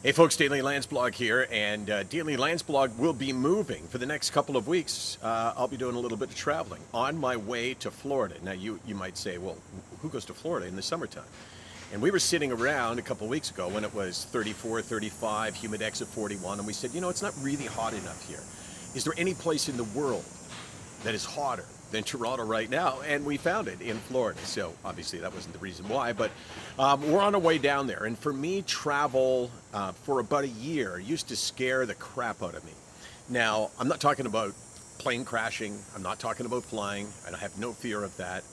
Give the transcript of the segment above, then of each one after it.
Hey folks, Daily Landsblog here, and Daily Landsblog will be moving for the next couple of weeks. I'll be doing a little bit of traveling on my way to Florida. Now you might say, well, who goes to Florida in the summertime? And we were sitting around a couple of weeks ago when it was 34, 35, humidex at 41, and we said, you know, it's not really hot enough here. Is there any place in the world that is hotter than Toronto right now? And we found it in Florida. So obviously that wasn't the reason why, but we're on our way down there. And for me, travel for about a year used to scare the crap out of me. Now, I'm not talking about plane crashing. I'm not talking about flying. I have no fear of that.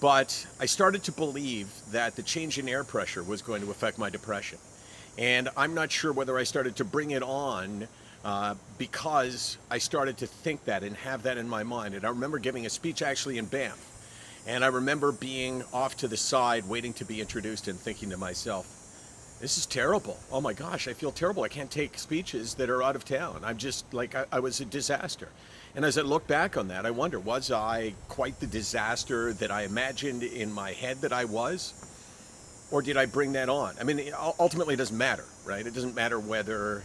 But I started to believe that the change in air pressure was going to affect my depression. And I'm not sure whether I started to bring it on because I started to think that and have that in my mind. And I remember giving a speech actually in Banff. And I remember being off to the side, waiting to be introduced and thinking to myself, this is terrible. Oh my gosh, I feel terrible. I can't take speeches that are out of town. I'm just like, I was a disaster. And as I look back on that, I wonder, was I quite the disaster that I imagined in my head that I was? Or did I bring that on? I mean, ultimately it doesn't matter, right? It doesn't matter whether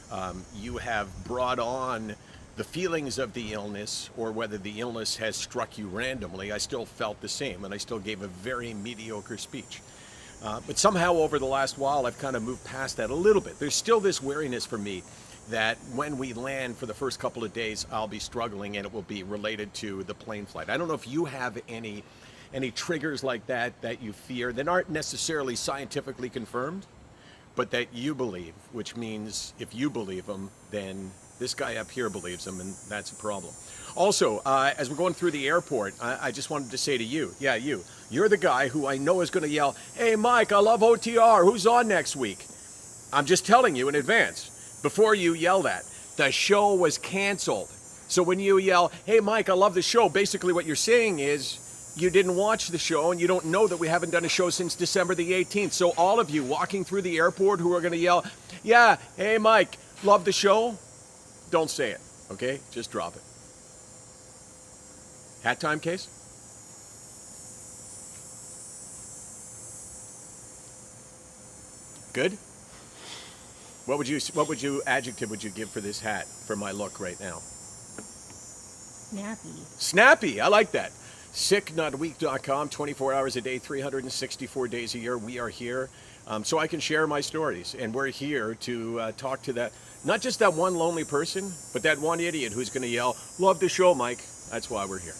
you have brought on the feelings of the illness or whether the illness has struck you randomly. I still felt the same, and I still gave a very mediocre speech. But somehow over the last while, I've kind of moved past that a little bit. There's still this wariness for me that when we land for the first couple of days, I'll be struggling, and it will be related to the plane flight. I don't know if you have any triggers like that you fear that aren't necessarily scientifically confirmed, but that you believe, which means if you believe them, then this guy up here believes them, and that's a problem. Also, as we're going through the airport, I just wanted to say to you, yeah, you're the guy who I know is going to yell, hey, Mike, I love OTR. Who's on next week? I'm just telling you in advance, before you yell that, the show was canceled. So when you yell, hey, Mike, I love the show, basically what you're saying is, you didn't watch the show and you don't know that we haven't done a show since December the 18th. So all of you walking through the airport who are going to yell, yeah, hey, Mike, love the show, don't say it, okay? Just drop it. Hat time, Case? Good? What adjective would you give for this hat for my look right now? Snappy. Snappy, I like that. SickNotWeak.com, 24 hours a day, 364 days a year. We are here so I can share my stories. And we're here to talk to that, not just that one lonely person, but that one idiot who's going to yell, love the show, Mike. That's why we're here.